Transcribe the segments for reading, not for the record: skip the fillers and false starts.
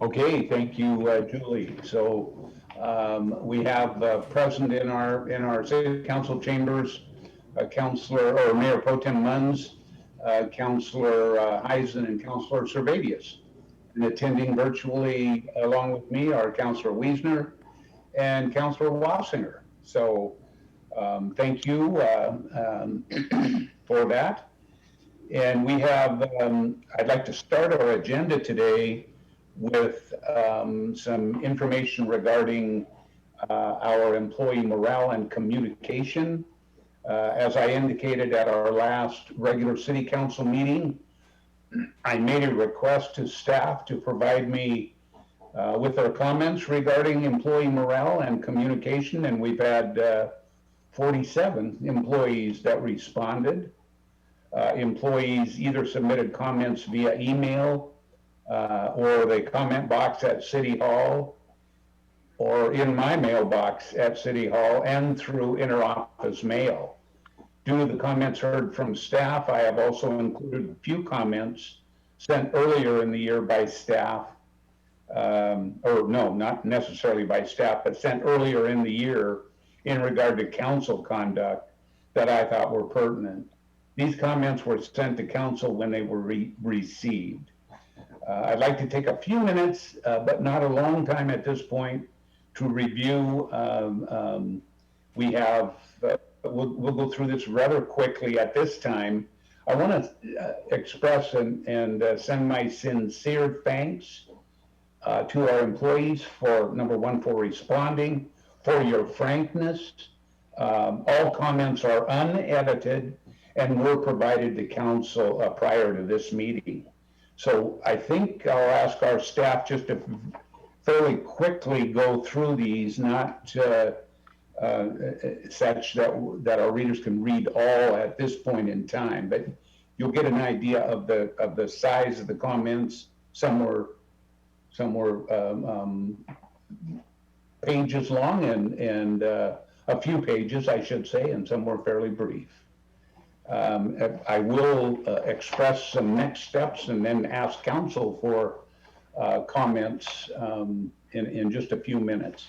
Okay, thank you, Julie. So we have present in our city council chambers, Councilor or Mayor Pro Tem Munns, Councilor Heisen, and Councilor Servadius. And attending virtually along with me are Councilor Wiesner and Councilor Wassinger. So thank you for that. And we have, I'd like to start our agenda today with some information regarding our employee morale and communication. As I indicated at our last regular city council meeting, I made a request to staff to provide me with their comments regarding employee morale and communication, and we've had 47 employees that responded. Employees either submitted comments via email or the comment box at City Hall or in my mailbox at City Hall and through interoffice mail. Due to the comments heard from staff, I have also included a few comments sent earlier in the year by staff, or no, not necessarily by staff, but sent earlier in the year in regard to council conduct that I thought were pertinent. These comments were sent to council when they were received. I'd like to take a few minutes, but not a long time at this point, to review. We have, we'll go through this rather quickly at this time. I want to express and send my sincere thanks to our employees for, number one, for responding, for your frankness. All comments are unedited and were provided to council prior to this meeting. So I think I'll ask our staff just to fairly quickly go through these, not such that our readers can read all at this point in time, but you'll get an idea of the size of the comments. Some were pages long and a few pages, I should say, and some were fairly brief. I will express some next steps and then ask council for comments in just a few minutes.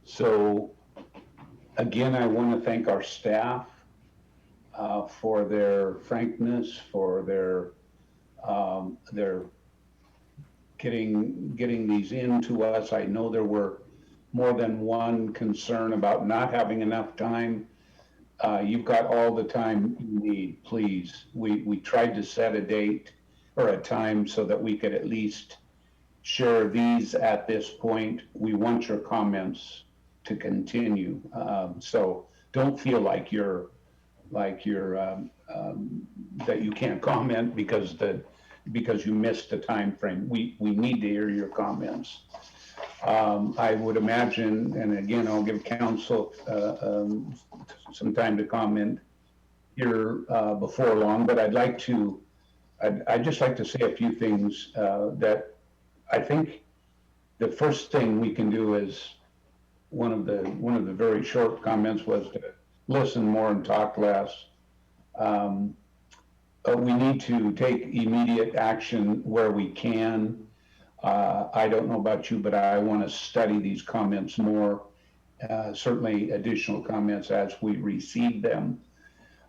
So again, I want to thank our staff for their frankness, for their getting these in to us. I know there were more than one concern about not having enough time. You've got all the time you need, please. We tried to set a date or a time so that we could at least share these at this point. We want your comments to continue. So don't feel like you're that you can't comment because you missed the time frame. We need to hear your comments. I would imagine, and again, I'll give council some time to comment here before long, but I'd just like to say a few things that I think the first thing we can do is one of the very short comments was to listen more and talk less. We need to take immediate action where we can. I don't know about you, but I want to study these comments more, certainly additional comments as we receive them.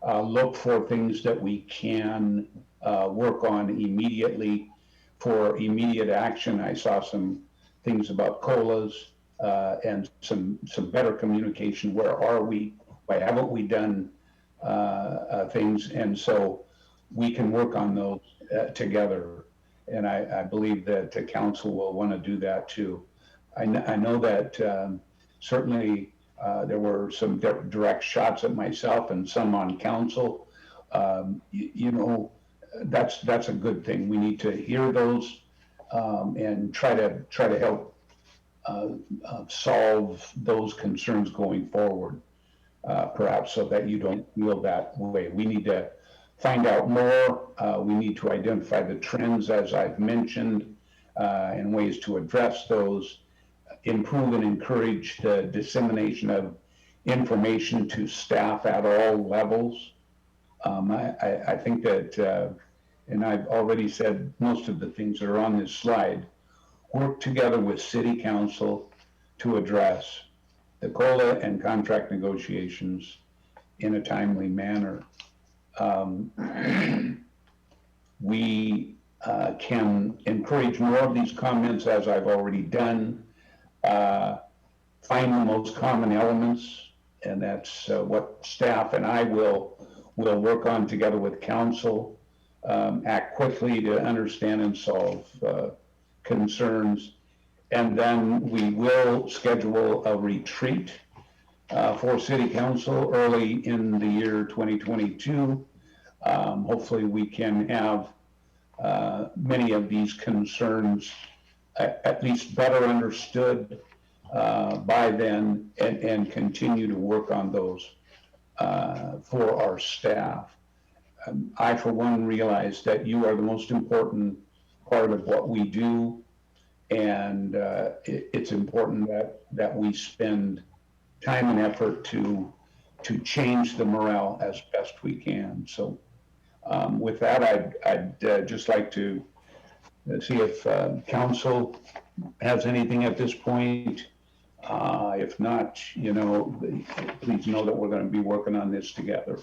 Look for things that we can work on immediately for immediate action. I saw some things about COLAs and some better communication. Where are we? Why haven't we done things? And so we can work on those together. And I believe that the council will want to do that too. I know that certainly there were some direct shots at myself and some on council. You know, that's a good thing. We need to hear those and try to help solve those concerns going forward, perhaps so that you don't feel that way. We need to find out more. We need to identify the trends, as I've mentioned, and ways to address those, improve and encourage the dissemination of information to staff at all levels. I think that, and I've already said most of the things that are on this slide, work together with City Council to address the COLA and contract negotiations in a timely manner. We can encourage more of these comments, as I've already done. Find the most common elements, and that's what staff and I will work on together with council. Act quickly to understand and solve concerns, and then we will schedule a retreat for City Council early in the year 2022. Hopefully we can have many of these concerns at least better understood by then, and continue to work on those for our staff. I, for one, realize that you are the most important part of what we do, and it's important that we spend time and effort to change the morale as best we can. So with that, I'd just like to see if council has anything at this point. If not, you know, please know that we're going to be working on this together.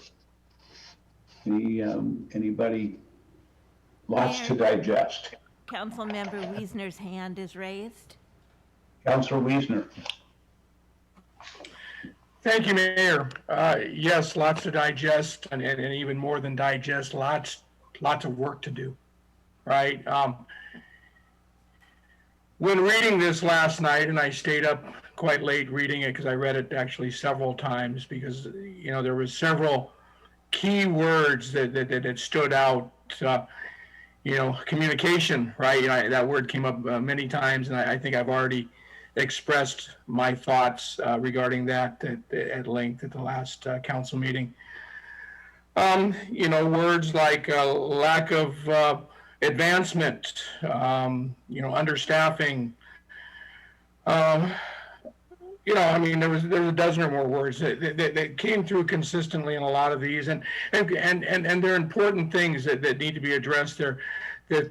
Anybody? Lots to digest. Councilmember Wiesner's hand is raised. Councilor Wiesner. Thank you, Mayor. Yes, lots to digest, and even more than digest, lots of work to do, right? When reading this last night, and I stayed up quite late reading it because I read it actually several times, because you know there was several key words that stood out. You know, communication, right? You know, that word came up many times, and I think I've already expressed my thoughts regarding that at length at the last council meeting. Words like lack of advancement, understaffing. There was a dozen or more words that came through consistently in a lot of these, and they're important things that need to be addressed. They're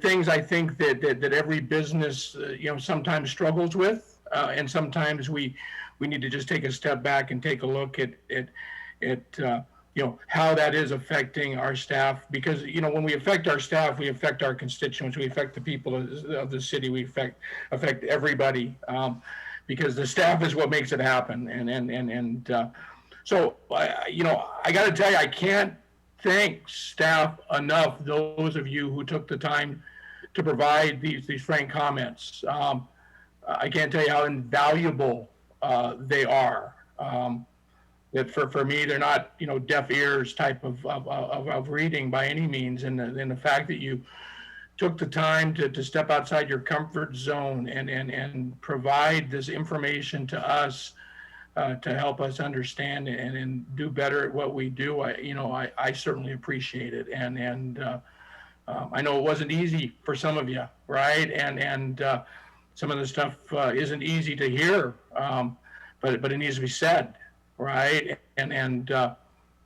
things I think that every business sometimes struggles with, and sometimes we need to just take a step back and take a look at how that is affecting our staff, because when we affect our staff, we affect our constituents, we affect the people of the city, we affect everybody, because the staff is what makes it happen. So I got to tell you, I can't thank staff enough, those of you who took the time to provide these frank comments. I can't tell you how invaluable they are. That for me, they're not deaf ears type of reading by any means, and the fact that you took the time to step outside your comfort zone and provide this information to us to help us understand and do better at what we do. I certainly appreciate it, and I know it wasn't easy for some of you, right? And some of the stuff isn't easy to hear, but it needs to be said, right? And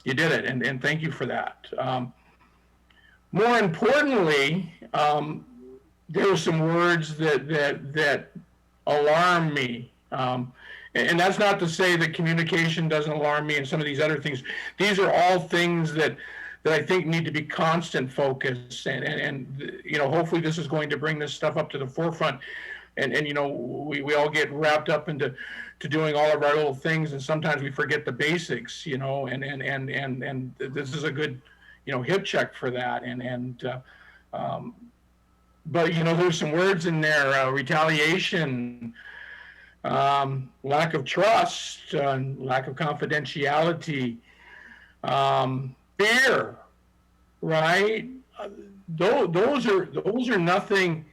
you did it, and thank you for that. More importantly, there are some words that alarm me. And that's not to say that communication doesn't alarm me and some of these other things. These are all things that I think need to be constant focus. And hopefully this is going to bring this stuff up to the forefront. And we all get wrapped up into doing all of our little things, and sometimes we forget the basics, and this is a good hip check for that. But there's some words in there: retaliation, lack of trust, lack of confidentiality, fear, right? Those are nothing.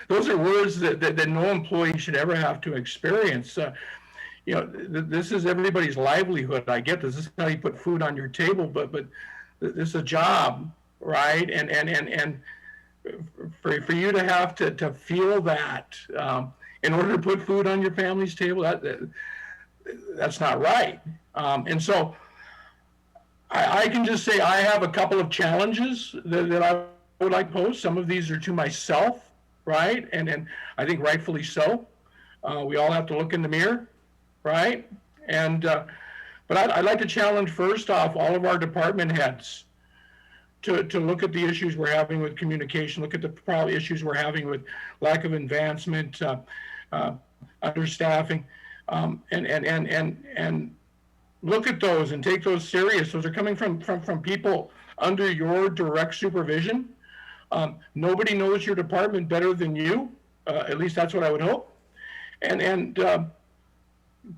Those are words that no employee should ever have to experience. This is everybody's livelihood. I get this. This is how you put food on your table, but this is a job, right? And for you to have to feel that in order to put food on your family's table, that's not right. And so I can just say I have a couple of challenges that I would like to pose. Some of these are to myself, right? And I think rightfully so. We all have to look in the mirror, right? But I'd like to challenge first off all of our department heads to look at the issues we're having with communication, look at the probably issues we're having with lack of advancement, understaffing, and look at those and take those serious. Those are coming from people under your direct supervision. Nobody knows your department better than you. At least that's what I would hope. And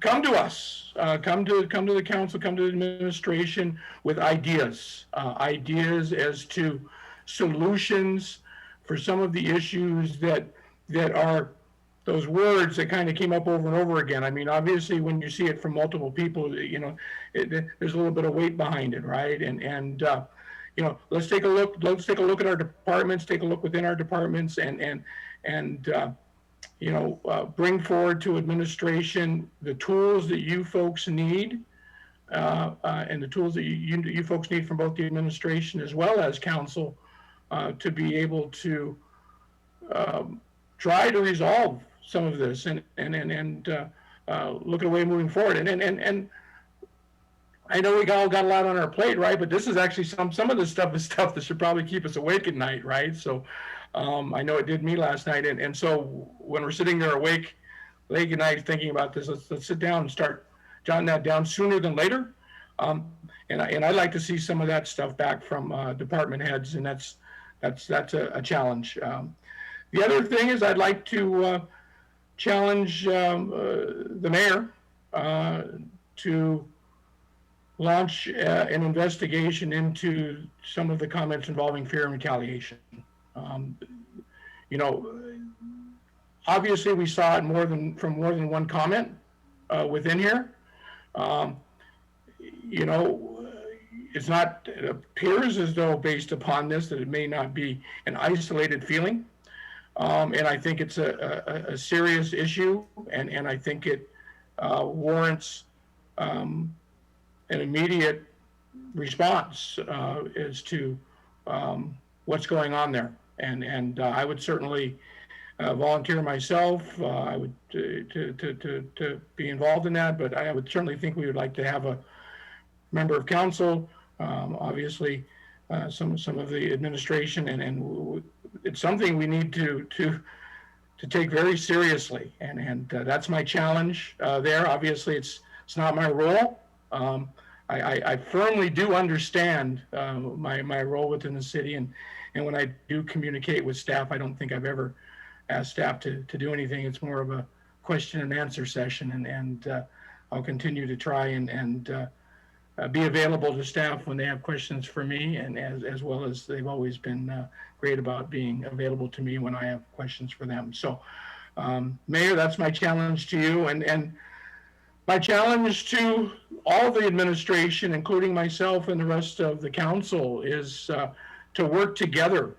come to us, come to the council, come to the administration with ideas as to solutions for some of the issues that are those words that kind of came up over and over again. I mean, obviously, when you see it from multiple people, there's a little bit of weight behind it, right? And let's take a look. Let's take a look at our departments. Take a look within our departments, and bring forward to administration the tools that you folks need, and the tools that you folks need from both the administration as well as council to be able to try to resolve some of this and look at a way of moving forward. And I know we all got a lot on our plate, right? But this is actually some of this stuff is stuff that should probably keep us awake at night, right? So I know it did me last night. And so when we're sitting there awake late at night thinking about this, let's sit down and start jotting that down sooner than later. And I'd like to see some of that stuff back from department heads, and that's a challenge. The other thing is I'd like to challenge the mayor to launch an investigation into some of the comments involving fear and retaliation. obviously we saw it from more than one comment within here. You know, it appears as though based upon this that it may not be an isolated feeling. And I think it's a serious issue, and I think it warrants an immediate response as to what's going on there. And I would certainly volunteer myself. I would to be involved in that, but I would certainly think we would like to have a member of council, obviously some of the administration, and it's something we need to take very seriously. And that's my challenge there. Obviously, it's not my role. I firmly do understand my role within the city, and when I do communicate with staff, I don't think I've ever asked staff to do anything. It's more of a question and answer session, and I'll continue to try and be available to staff when they have questions for me, and as well as they've always been great about being available to me when I have questions for them. So, Mayor, that's my challenge to you, and my challenge to all the administration, including myself and the rest of the council, is to work together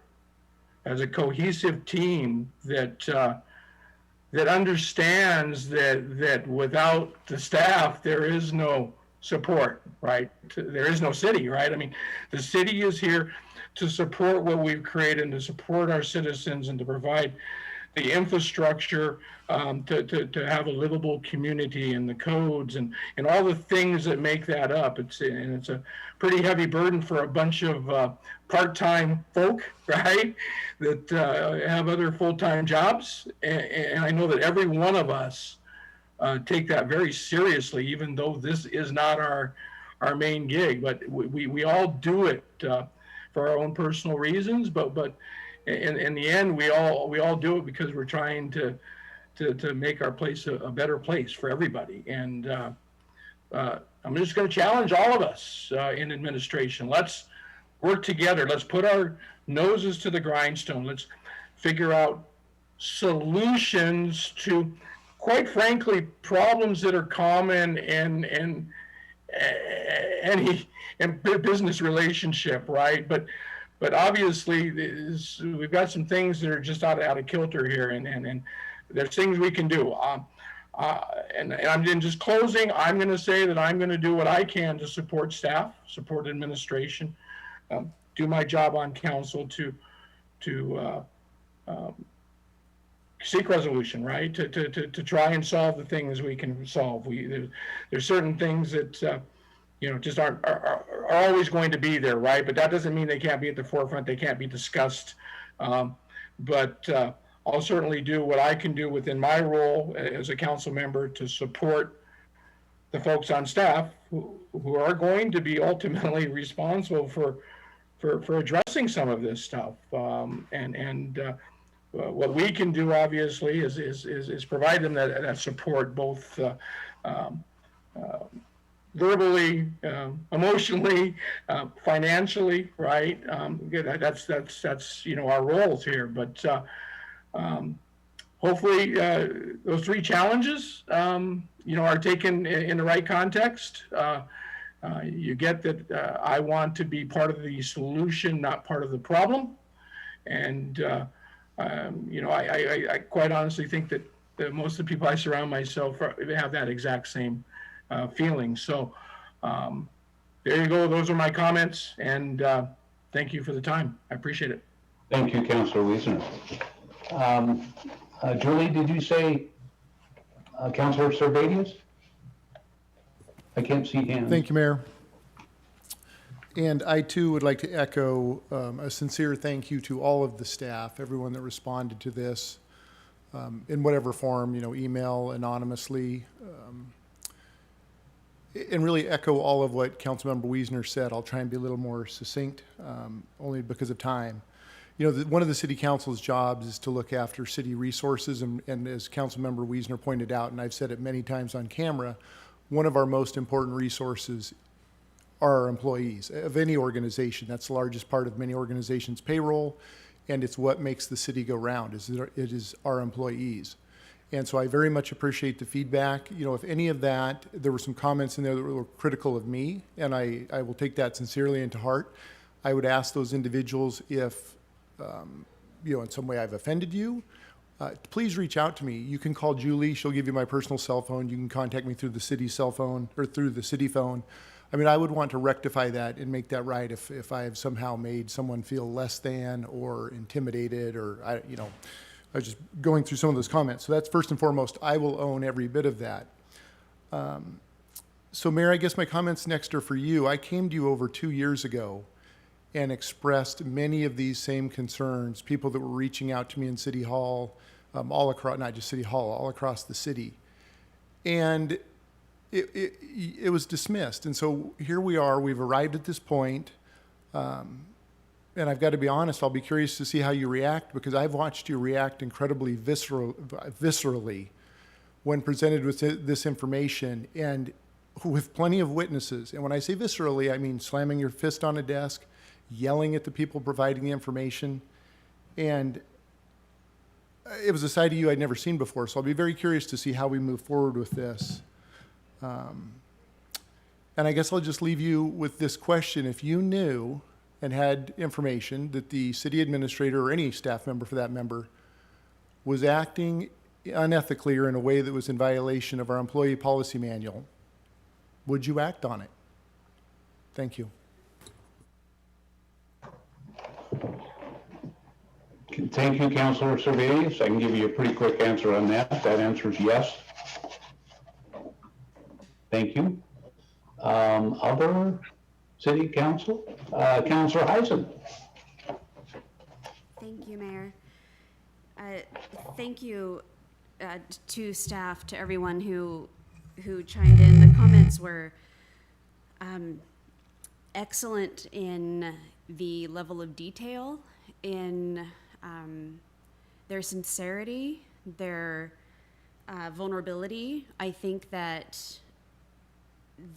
as a cohesive team that understands that without the staff, there is no support, right? There is no city, right? I mean, the city is here to support what we've created and to support our citizens and to provide the infrastructure to have a livable community and the codes and all the things that make that up. It's a pretty heavy burden for a bunch of part-time folk, right? That have other full-time jobs. And I know that every one of us take that very seriously, even though this is not our main gig. But we all do it for our own personal reasons. But in the end, we all do it because we're trying to make our place a better place for everybody. And I'm just going to challenge all of us in administration. Let's work together. Let's put our noses to the grindstone. Let's figure out solutions to, quite frankly, problems that are common in any business relationship, right? But obviously, we've got some things that are just out of kilter here, and there's things we can do. And I'm in just closing. I'm going to say that I'm going to do what I can to support staff, support administration, do my job on council to seek resolution, right? To try and solve the things we can solve. There's certain things that just are always going to be there, right? But that doesn't mean they can't be at the forefront. They can't be discussed. But I'll certainly do what I can do within my role as a council member to support the folks on staff who are going to be ultimately responsible for addressing some of this stuff. What we can do, obviously, is provide them that support, both verbally, emotionally, financially, right? That's our roles here. But hopefully, those three challenges, are taken in the right context. You get that I want to be part of the solution, not part of the problem, and I quite honestly think that most of the people I surround myself have that exact same feeling. So there you go. Those are my comments, and thank you for the time. I appreciate it. Thank you, Councilor Wiesner. Julie, did you say Councilor Servadius? I can't see hands. Thank you, Mayor. And I too would like to echo a sincere thank you to all of the staff, everyone that responded to this in whatever form, email, anonymously, and really echo all of what Councilmember Wiesner said. I'll try and be a little more succinct, only because of time. One of the City Council's jobs is to look after city resources, and as Councilmember Wiesner pointed out, and I've said it many times on camera, one of our most important resources are our employees of any organization. That's the largest part of many organizations' payroll, and it's what makes the city go round, it is our employees. And so I very much appreciate the feedback. You know, if any of that, there were some comments in there that were critical of me, and I will take that sincerely into heart. I would ask those individuals if, you know, in some way I've offended you, please reach out to me. You can call Julie. She'll give you my personal cell phone. You can contact me through the city cell phone or through the city phone. I mean, I would want to rectify that and make that right if I have somehow made someone feel less than or intimidated or, you know, I was just going through some of those comments. So that's first and foremost. I will own every bit of that. So Mayor, I guess my comments next are for you. I came to you over 2 years ago and expressed many of these same concerns, people that were reaching out to me in City Hall, all across, not just City Hall, all across the city. And it was dismissed. And so here we are, we've arrived at this point. And I've got to be honest, I'll be curious to see how you react, because I've watched you react incredibly viscerally when presented with this information and with plenty of witnesses. And when I say viscerally, I mean slamming your fist on a desk, yelling at the people providing the information. And it was a side of you I'd never seen before. So I'll be very curious to see how we move forward with this. And I guess I'll just leave you with this question. If you knew and had information that the city administrator or any staff member for that member was acting unethically or in a way that was in violation of our employee policy manual, would you act on it? Thank you. Thank you, Councilor Servais. I can give you a pretty quick answer on that. That answer is yes. Thank you. Other city council? Councilor Heisen. Thank you, Mayor. Thank you to staff, to everyone who chimed in. The comments were excellent in the level of detail, in their sincerity, their vulnerability. I think that,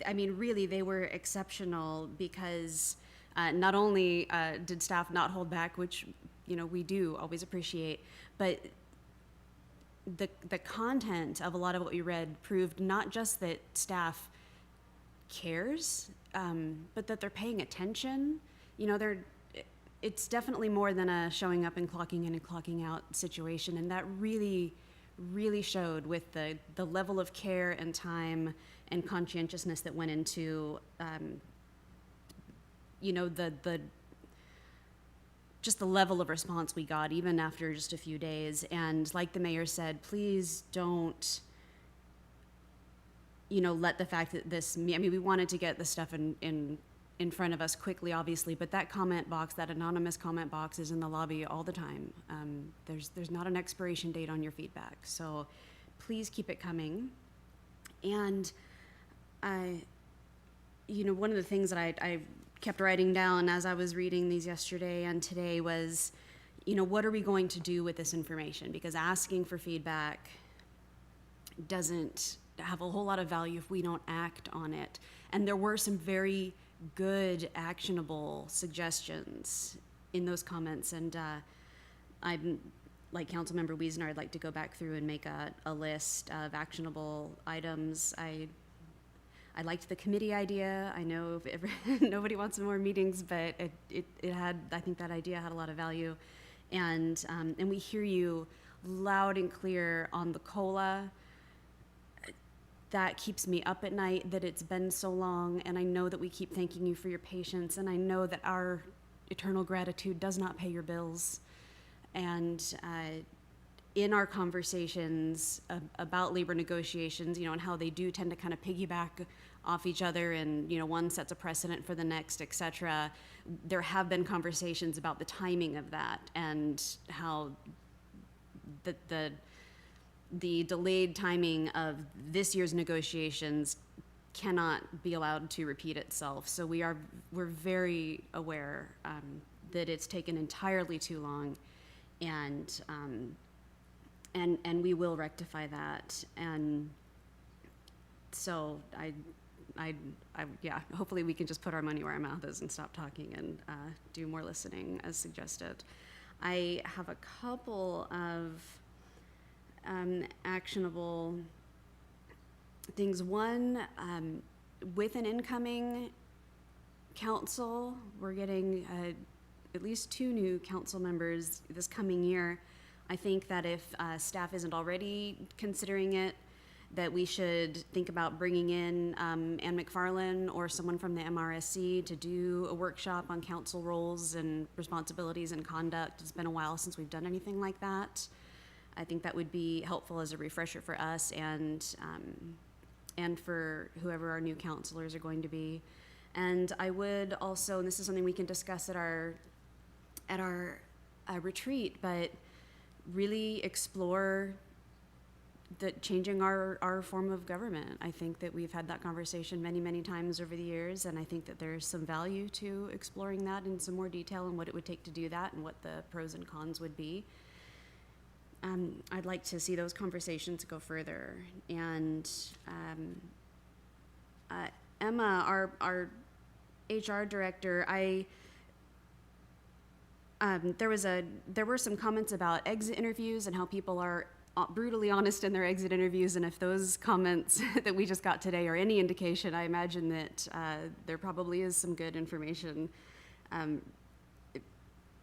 I mean, really, they were exceptional because not only did staff not hold back, which, you know, we do always appreciate, but the content of a lot of what we read proved not just that staff cares, but that they're paying attention. You know, it's definitely more than a showing up and clocking in and clocking out situation, and that really showed with the level of care and time and conscientiousness that went into, you know, just the level of response we got even after just a few days. And like the mayor said, please don't, you know, let the fact that this, I mean, we wanted to get this stuff in front of us quickly, obviously, but that comment box, that anonymous comment box, is in the lobby all the time. There's not an expiration date on your feedback, so please keep it coming. And you know, one of the things that I kept writing down as I was reading these yesterday and today was, you know, what are we going to do with this information? Because asking for feedback doesn't have a whole lot of value if we don't act on it. And there were some very good, actionable suggestions in those comments. And I'm, like Councilmember Wiesner, I'd like to go back through and make a list of actionable items. I liked the committee idea. I know nobody wants more meetings, but it had, I think that idea had a lot of value. And we hear you loud and clear on the COLA. That keeps me up at night, that it's been so long, and I know that we keep thanking you for your patience, and I know that our eternal gratitude does not pay your bills. And in our conversations about labor negotiations, you know, and how they do tend to kind of piggyback off each other, and, you know, one sets a precedent for the next, et cetera, there have been conversations about the timing of that and how the delayed timing of this year's negotiations cannot be allowed to repeat itself. So we're very aware that it's taken entirely too long, and we will rectify that. And so yeah, hopefully we can just put our money where our mouth is and stop talking and do more listening as suggested. I have a couple of actionable things. One, with an incoming council, we're getting at least 2 new council members this coming year. I think that if staff isn't already considering it, that we should think about bringing in Ann McFarland or someone from the MRSC to do a workshop on council roles and responsibilities and conduct. It's been a while since we've done anything like that. I think that would be helpful as a refresher for us and for whoever our new counselors are going to be. And I would also, and this is something we can discuss at our retreat, but really explore changing our form of government. I think that we've had that conversation many, many times over the years, and I think that there's some value to exploring that in some more detail and what it would take to do that and what the pros and cons would be. I'd like to see those conversations go further. And Emma, our HR director, there were some comments about exit interviews and how people are brutally honest in their exit interviews, and if those comments that we just got today are any indication, I imagine that there probably is some good information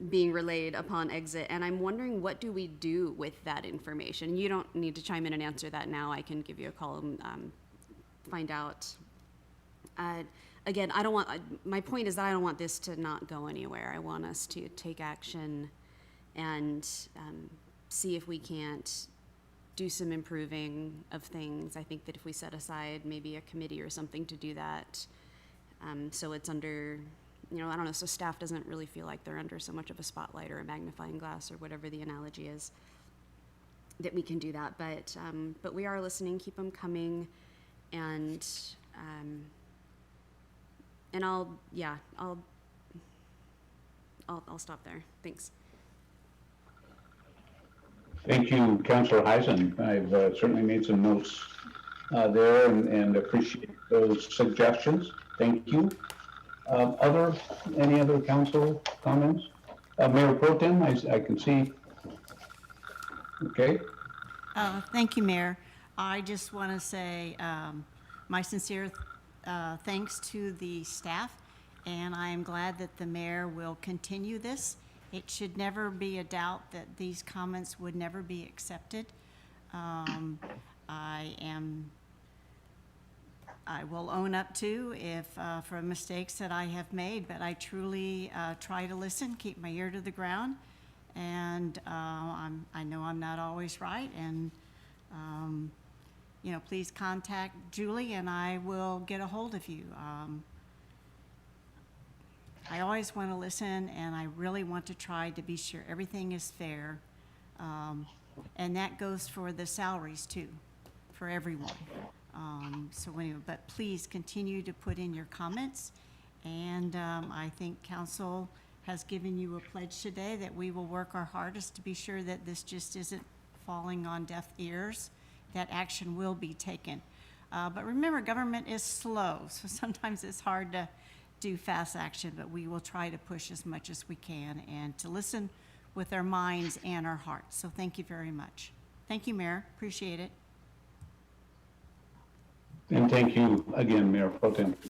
being relayed upon exit. And I'm wondering, what do we do with that information? You don't need to chime in and answer that now. I can give you a call and find out. Again, my point is that I don't want this to not go anywhere. I want us to take action and see if we can't do some improving of things. I think that if we set aside maybe a committee or something to do that, so it's under, I don't know, so staff doesn't really feel like they're under so much of a spotlight or a magnifying glass or whatever the analogy is, that we can do that. But we are listening, keep them coming, and I'll stop there. Thanks. Thank you, Councilor Heisen. I've certainly made some notes there and appreciate those suggestions. Thank you. Any other council comments? Mayor Pro Tem, I can see. Okay. Thank you, Mayor. I just want to say my sincere thanks to the staff, and I am glad that the mayor will continue this. It should never be a doubt that these comments would never be accepted. I will own up to for mistakes that I have made, but I truly try to listen, keep my ear to the ground, and I know I'm not always right, and please contact Julie and I will get a hold of you. I always want to listen, and I really want to try to be sure everything is fair. And that goes for the salaries too, for everyone. So anyway, but please continue to put in your comments. And I think council has given you a pledge today that we will work our hardest to be sure that this just isn't falling on deaf ears, that action will be taken. But remember, government is slow, so sometimes it's hard to do fast action, but we will try to push as much as we can and to listen with our minds and our hearts. So thank you very much. Thank you, Mayor. Appreciate it. And thank you again, Mayor Pro Tem.